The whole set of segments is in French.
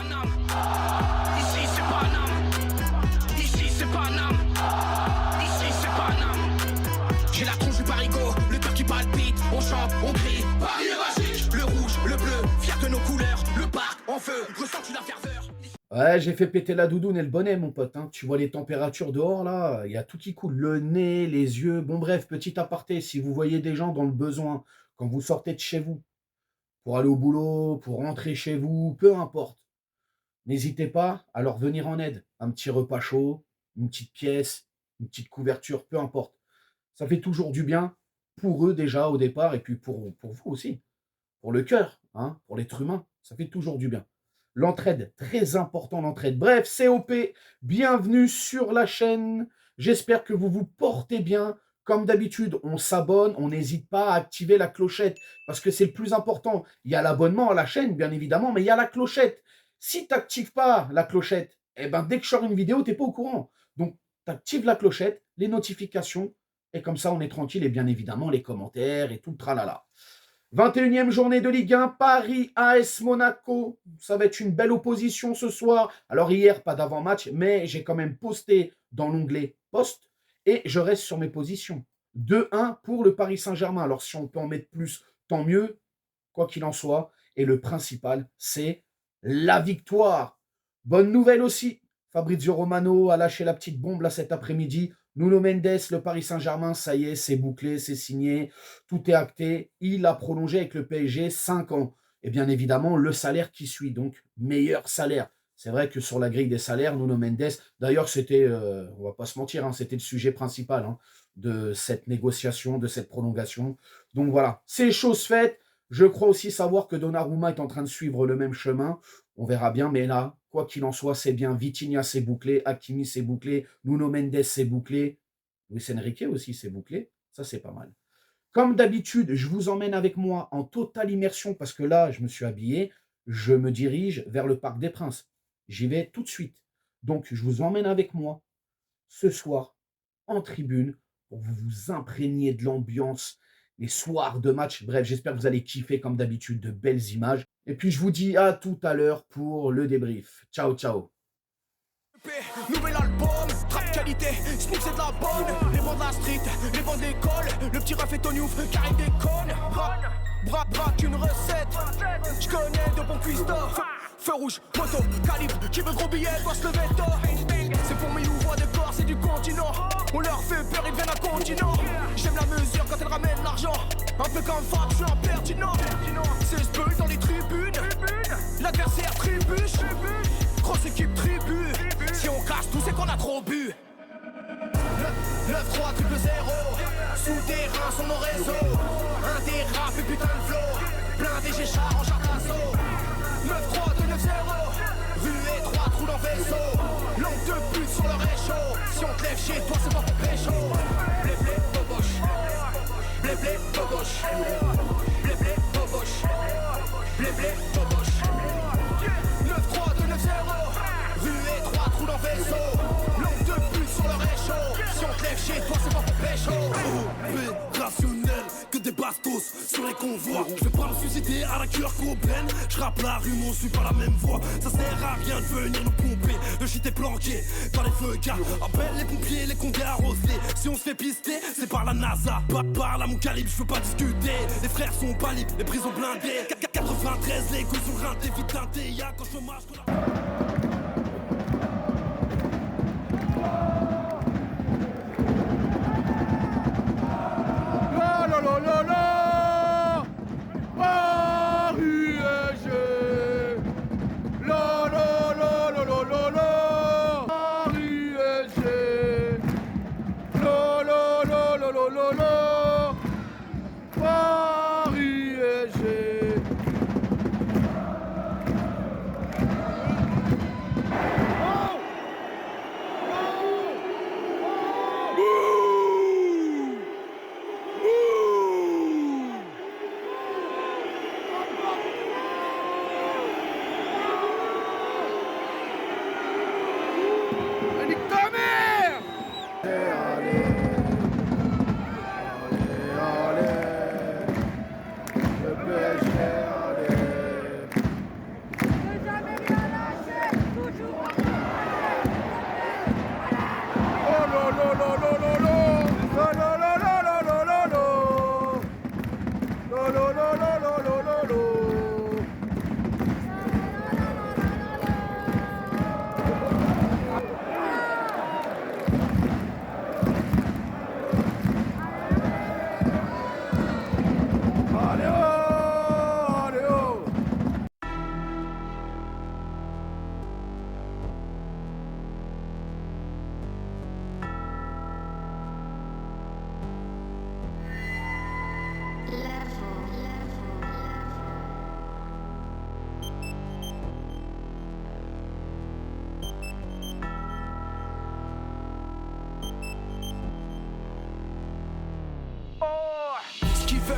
Paname. Ici c'est Paname. Ici c'est Paname. Ici c'est Paname. J'ai la tronche du parigo, le cœur qui palpite. On chante, on crie, Paris est magique. Le rouge, le bleu, fier de nos couleurs. Le parc en feu, ressens-tu la ferveur? Ouais, j'ai fait péter la doudoune et le bonnet, mon pote, hein. Tu vois les températures dehors, là, il y a tout qui coule. Le nez, les yeux. Bon, bref, petit aparté, si vous voyez des gens dans le besoin, quand vous sortez de chez vous, pour aller au boulot, pour rentrer chez vous, peu importe, n'hésitez pas à leur venir en aide. Un petit repas chaud, une petite pièce, une petite couverture, peu importe. Ça fait toujours du bien pour eux déjà au départ et puis pour vous aussi, pour le cœur, hein, pour l'être humain. Ça fait toujours du bien. L'entraide, très important l'entraide. Bref, COP, bienvenue sur la chaîne. J'espère que vous vous portez bien. Comme d'habitude, on s'abonne, on n'hésite pas à activer la clochette parce que c'est le plus important. Il y a l'abonnement à la chaîne, bien évidemment, mais il y a la clochette. Si tu n'actives pas la clochette, eh ben, dès que je sors une vidéo, tu n'es pas au courant. Donc, tu actives la clochette, les notifications, et comme ça, on est tranquille. Et bien évidemment, les commentaires et tout le tralala. 21e journée de Ligue 1, Paris AS Monaco. Ça va être une belle opposition ce soir. Alors hier, pas d'avant-match, mais j'ai quand même posté dans l'onglet post et je reste sur mes positions. 2-1 pour le Paris Saint-Germain. Alors si on peut en mettre plus, tant mieux, quoi qu'il en soit. Et le principal, c'est la victoire. Bonne nouvelle aussi, Fabrizio Romano a lâché la petite bombe là cet après-midi. Nuno Mendes, le Paris Saint-Germain, ça y est, c'est bouclé, c'est signé, tout est acté. Il a prolongé avec le PSG 5 ans. Et bien évidemment, le salaire qui suit, donc meilleur salaire. C'est vrai que sur la grille des salaires, Nuno Mendes, d'ailleurs, c'était, on va pas se mentir, hein, c'était le sujet principal hein, de cette négociation, de cette prolongation. Donc voilà, c'est chose faite. Je crois aussi savoir que Donnarumma est en train de suivre le même chemin. On verra bien, mais là, quoi qu'il en soit, c'est bien. Vitinha, c'est bouclé. Hakimi, c'est bouclé. Nuno Mendes, c'est bouclé. Luis Enrique aussi, c'est bouclé. Ça, c'est pas mal. Comme d'habitude, je vous emmène avec moi en totale immersion parce que là, je me suis habillé. Je me dirige vers le Parc des Princes. J'y vais tout de suite. Donc, je vous emmène avec moi ce soir en tribune pour que vous vous imprégniez de l'ambiance, les soirs de match. Bref, j'espère que vous allez kiffer comme d'habitude, de belles images. Et puis, je vous dis à tout à l'heure pour le débrief. Ciao, ciao. Nouvel album, trap qualité, Snoop c'est de la bonne. Les bancs de la street, les bancs d'école. Le petit ref est au Newf, car il déconne. Braque une recette, j'connais de bons cuistots. Feu rouge, moto, calibre, qui veut gros billet doit se lever tôt. C'est pour mes louvois de Corse et du continent. On leur fait peur, ils deviennent incontinents. J'aime la mesure quand elle ramène l'argent. Un peu comme Fab, je suis impertinent. C'est ce dans les tribunes, l'adversaire trébuche. Grosse équipe tribu, si on casse tout c'est qu'on a trop bu. 9-3 triple 0, souterrain sur nos réseaux. Un dérap et putain de flow, blindé j'ai char en char d'assaut. 9-3 2 9-0, rue et 3 trous dans vaisseau. Langue de pute sur le réchaud, si on te lève chez toi c'est pas pour pécho. Blé blé boboche, blé blé boboche, blé blé boboche, blé blé boboche. 9-3 2 9-0, rue et 3 trous dans vaisseau. Langue de pute sur le réchaud, si on te lève chez toi c'est pas pour pécho. Opérationnel, que des bastos sur les convois. Je vais pas me susciter à la cure copaine. Je rappe la rue, mais on suit pas la même voie. Ça sert à rien de venir nous pomper. Le shit est planqué dans les feux gars. Appelle les pompiers, les condés arrosés. Si on se fait pister, c'est par la NASA. Pas par là mon calibre, je veux pas discuter. Les frères sont pas libres, les prisons blindées. 93, les couilles sur le rein, t'es vite teinté. Y'a quand chômage que la...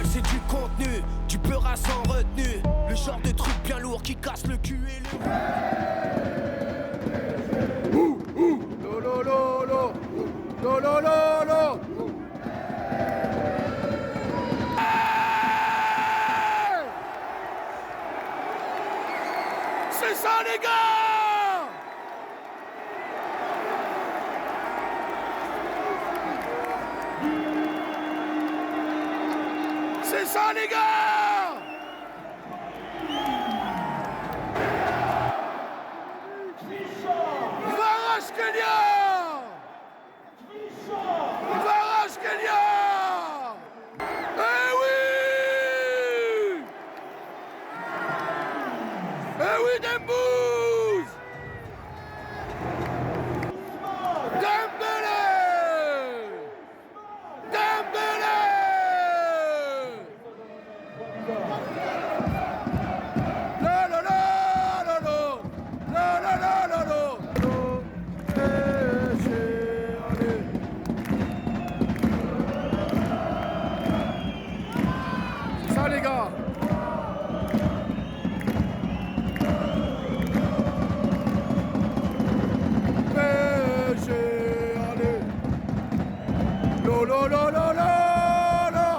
veulent c'est du contenu, du peur sans retenue. Le genre de truc bien lourd qui casse le cul et le... Lo lo lo lo, lo lo lo lo. C'est ça les gars! C'est ça les gars! Varashkelia! Varashkelia! Eh oui! Eh oui, Dembouz! Dembélé! Dembélé! La la la la la! La la la la la! Ça les gars! Lo lo lo lo lo lo.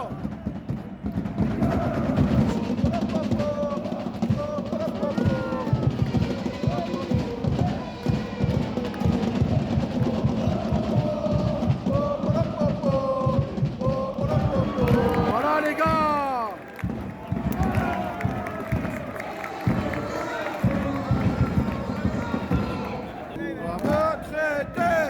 Voilà les gars. On va me traiter.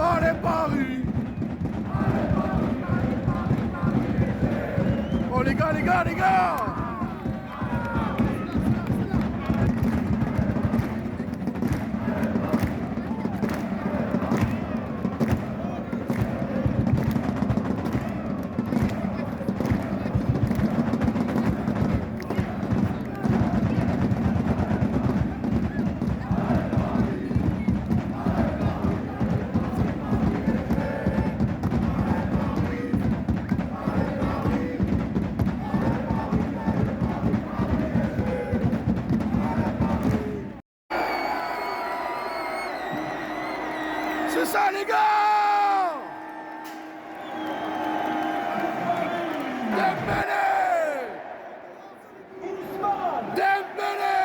Allez Paris! Oh les gars, les gars, les gars! C'est ça les gars! Dembélé! Dembélé!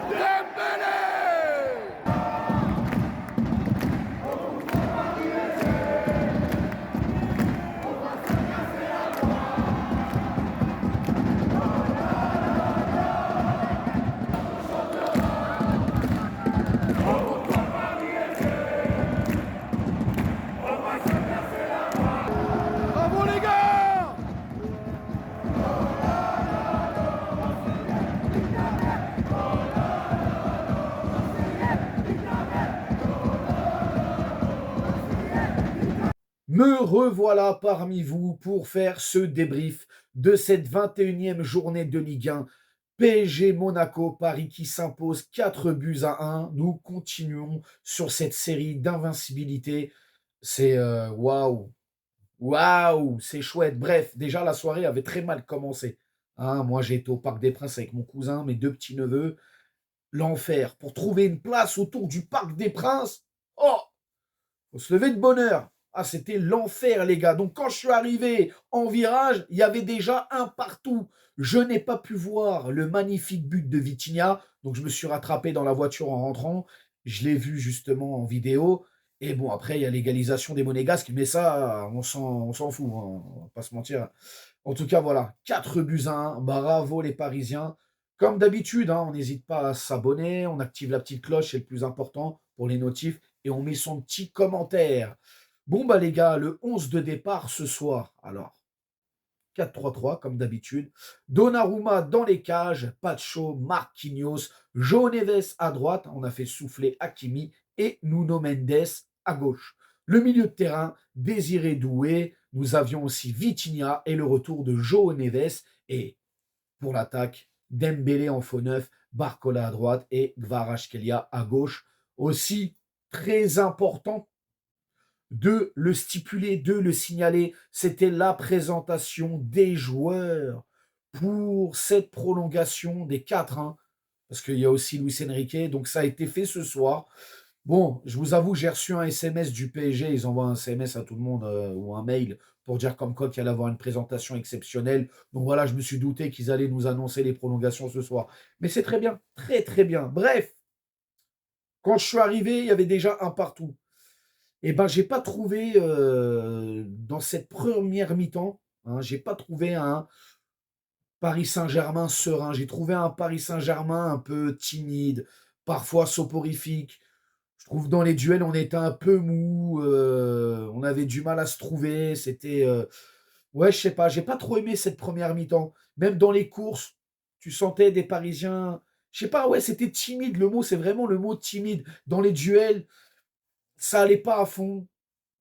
Dembélé! Bravo les gars! Me revoilà parmi vous pour faire ce débrief de cette 21e journée de Ligue 1. PSG Monaco, Paris qui s'impose 4-1. Nous continuons sur cette série d'invincibilité. C'est waouh! Waouh! C'est chouette. Bref, déjà la soirée avait très mal commencé. Hein, moi, j'ai été au Parc des Princes avec mon cousin, mes deux petits-neveux. L'enfer. Pour trouver une place autour du Parc des Princes, oh! Faut se lever de bonne heure. Ah, c'était l'enfer, les gars. Donc, quand je suis arrivé en virage, il y avait déjà un partout. Je n'ai pas pu voir le magnifique but de Vitinha. Donc, je me suis rattrapé dans la voiture en rentrant. Je l'ai vu justement en vidéo. Et bon, après, il y a l'égalisation des Monégasques. Mais ça, on s'en fout. Hein, on va pas se mentir. En tout cas, voilà. 4-1. Bravo, les Parisiens. Comme d'habitude, hein, on n'hésite pas à s'abonner. On active la petite cloche, c'est le plus important pour les notifs. et on met son petit commentaire. Bon, bah les gars, le 11 de départ ce soir. Alors, 4-3-3 comme d'habitude. Donnarumma dans les cages, Pacho, Marquinhos, João Neves à droite. On a fait souffler Hakimi et Nuno Mendes à gauche. Le milieu de terrain, Désiré Doué. Nous avions aussi Vitinha et le retour de João Neves. Et pour l'attaque, Dembélé en faux neuf, Barcola à droite et Kvaratskhelia à gauche. Aussi, très important de le stipuler, de le signaler, c'était la présentation des joueurs pour cette prolongation des 4, hein, parce qu'il y a aussi Luis Enrique, donc ça a été fait ce soir. Bon, je vous avoue, j'ai reçu un SMS du PSG, ils envoient un SMS à tout le monde ou un mail pour dire comme quoi qu'il allait avoir une présentation exceptionnelle. Donc voilà, je me suis douté qu'ils allaient nous annoncer les prolongations ce soir. Mais c'est très bien, très très bien. Bref, quand je suis arrivé, il y avait déjà un partout. Eh ben, j'ai pas trouvé dans cette première mi-temps, hein, j'ai pas trouvé un Paris Saint-Germain serein. J'ai trouvé un Paris Saint-Germain un peu timide, parfois soporifique. Je trouve dans les duels, on était un peu mou, on avait du mal à se trouver. C'était, ouais, je sais pas, j'ai pas trop aimé cette première mi-temps. Même dans les courses, tu sentais des Parisiens, je sais pas, ouais, c'était timide. Le mot, c'est vraiment le mot timide. Dans les duels, ça allait pas à fond.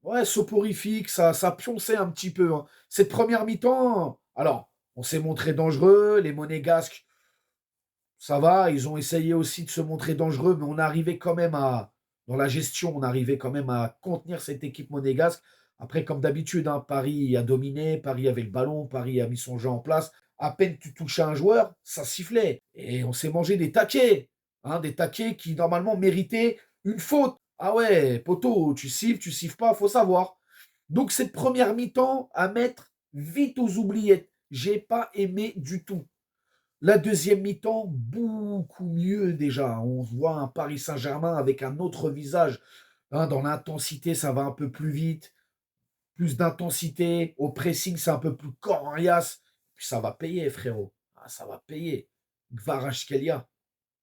Ouais, soporifique, ça pionçait un petit peu, hein. Cette première mi-temps, alors, on s'est montré dangereux, les Monégasques, ça va, ils ont essayé aussi de se montrer dangereux, mais on arrivait quand même dans la gestion, on arrivait quand même à contenir cette équipe monégasque. Après, comme d'habitude, hein, Paris a dominé, Paris avait le ballon, Paris a mis son jeu en place. À peine tu touchais un joueur, ça sifflait. Et on s'est mangé hein, des taquets qui normalement méritaient une faute. Ah ouais, poteau, tu siffles pas, faut savoir. Donc cette première mi-temps à mettre vite aux oubliettes. J'ai pas aimé du tout. La deuxième mi-temps, beaucoup mieux déjà. On voit un Paris Saint-Germain avec un autre visage. Hein, dans l'intensité, ça va un peu plus vite. Plus d'intensité. Au pressing, c'est un peu plus coriace. Puis ça va payer, frérot. Ah, ça va payer. Kvaratskhelia,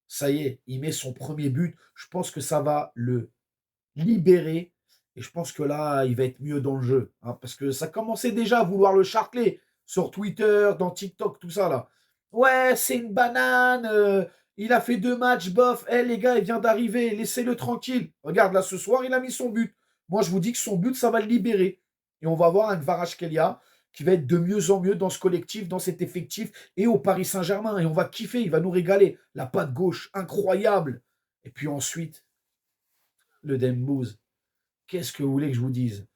ça y est, il met son premier but. Je pense que ça va le libéré. Et je pense que là, il va être mieux dans le jeu. Hein, parce que ça commençait déjà à vouloir le charcler sur Twitter, dans TikTok, tout ça là. Ouais, c'est une banane. Il a fait 2 matchs, bof. Eh les gars, il vient d'arriver. Laissez-le tranquille. Regarde, là, ce soir, il a mis son but. Moi, je vous dis que son but, ça va le libérer. Et on va voir un Kvaratskhelia qui va être de mieux en mieux dans ce collectif, dans cet effectif et au Paris Saint-Germain. Et on va kiffer, il va nous régaler. La patte gauche, incroyable. Et puis ensuite, le Dembouz. Qu'est-ce que vous voulez que je vous dise?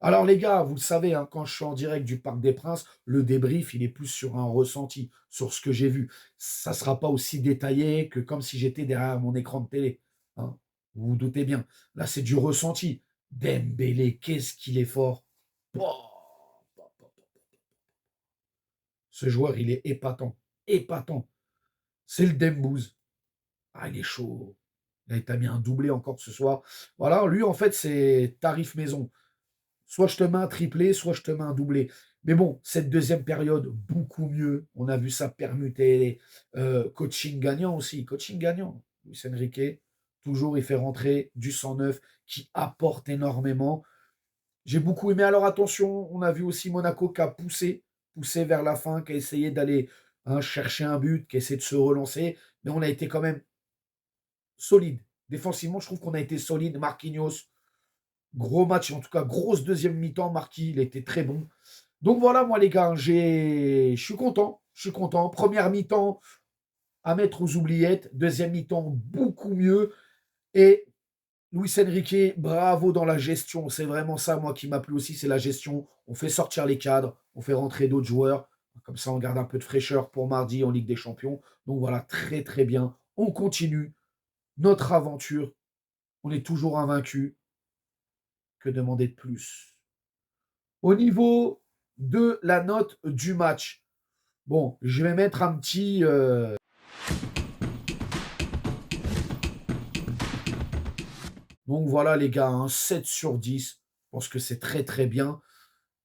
Alors les gars, vous le savez, hein, quand je suis en direct du Parc des Princes, le débrief, il est plus sur un ressenti, sur ce que j'ai vu. Ça ne sera pas aussi détaillé que comme si j'étais derrière mon écran de télé, hein. Vous vous doutez bien. Là, c'est du ressenti. Dembélé, qu'est-ce qu'il est fort. Ce joueur, il est épatant. Épatant. C'est le Dembouz. Ah, il est chaud. Il t'a mis un doublé encore ce soir. Voilà, lui, en fait, c'est tarif maison. Soit je te mets un triplé, soit je te mets un doublé. Mais bon, cette deuxième période, beaucoup mieux. On a vu ça permuter. Coaching gagnant aussi. Coaching gagnant. Luis Enrique, toujours, il fait rentrer du 109 qui apporte énormément. J'ai beaucoup aimé. Alors attention, on a vu aussi Monaco qui a poussé vers la fin, qui a essayé d'aller chercher un but, qui a essayé de se relancer. Mais on a été quand même solide. Défensivement, je trouve qu'on a été solide. Marquinhos, gros match, en tout cas, grosse deuxième mi-temps. Marquis, il était très bon. Donc voilà, moi, les gars, je suis content. Je suis content. Première mi-temps à mettre aux oubliettes. Deuxième mi-temps, beaucoup mieux. Et Luis Enrique, bravo dans la gestion. C'est vraiment ça, moi, qui m'a plu aussi. C'est la gestion. On fait sortir les cadres. On fait rentrer d'autres joueurs. Comme ça, on garde un peu de fraîcheur pour mardi en Ligue des Champions. Donc voilà, très, très bien. On continue notre aventure. On est toujours invaincu. Que demander de plus? Au niveau de la note du match, bon, je vais mettre un petit... Donc voilà les gars, un 7 sur 10. Je pense que c'est très très bien.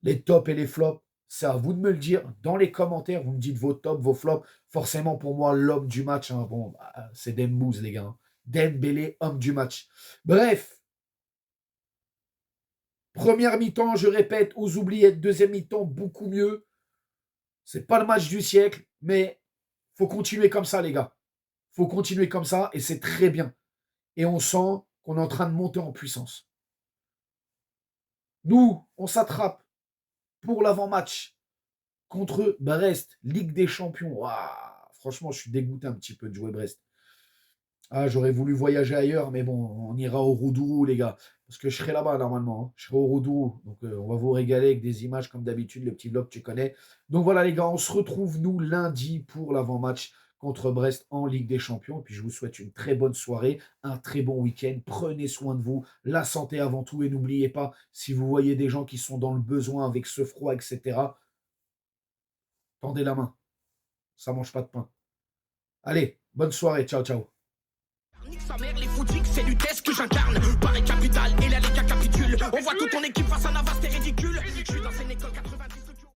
Les tops et les flops, c'est à vous de me le dire dans les commentaires. Vous me dites vos tops, vos flops. Forcément pour moi, l'homme du match, hein, bon, bah, c'est Dembouz les gars. Dembélé, homme du match. Bref, Première mi-temps, je répète, aux oubliettes. Deuxième mi-temps, beaucoup mieux. C'est pas le match du siècle, mais faut continuer comme ça, les gars. Faut continuer comme ça et c'est très bien. Et on sent qu'on est en train de monter en puissance. Nous, on s'attrape pour l'avant-match contre Brest, Ligue des Champions. Waouh, franchement, je suis dégoûté un petit peu de jouer Brest. Ah, j'aurais voulu voyager ailleurs, mais bon, on ira au Roudourou, les gars. Parce que je serai là-bas, normalement. Hein. Je serai au Roudourou. Donc, on va vous régaler avec des images, comme d'habitude, le petit vlog, tu connais. Donc, voilà, les gars, on se retrouve, nous, lundi, pour l'avant-match contre Brest en Ligue des Champions. Et puis, je vous souhaite une très bonne soirée, un très bon week-end. Prenez soin de vous, la santé avant tout. Et n'oubliez pas, si vous voyez des gens qui sont dans le besoin avec ce froid, etc., tendez la main. Ça mange pas de pain. Allez, bonne soirée. Ciao, ciao. Nique sa mère, les foutiques, c'est l'UTES que j'incarne. Paris capitale et la Liga capitule. On voit toute ton équipe face à Navas, c'est ridicule. Je suis dans une école.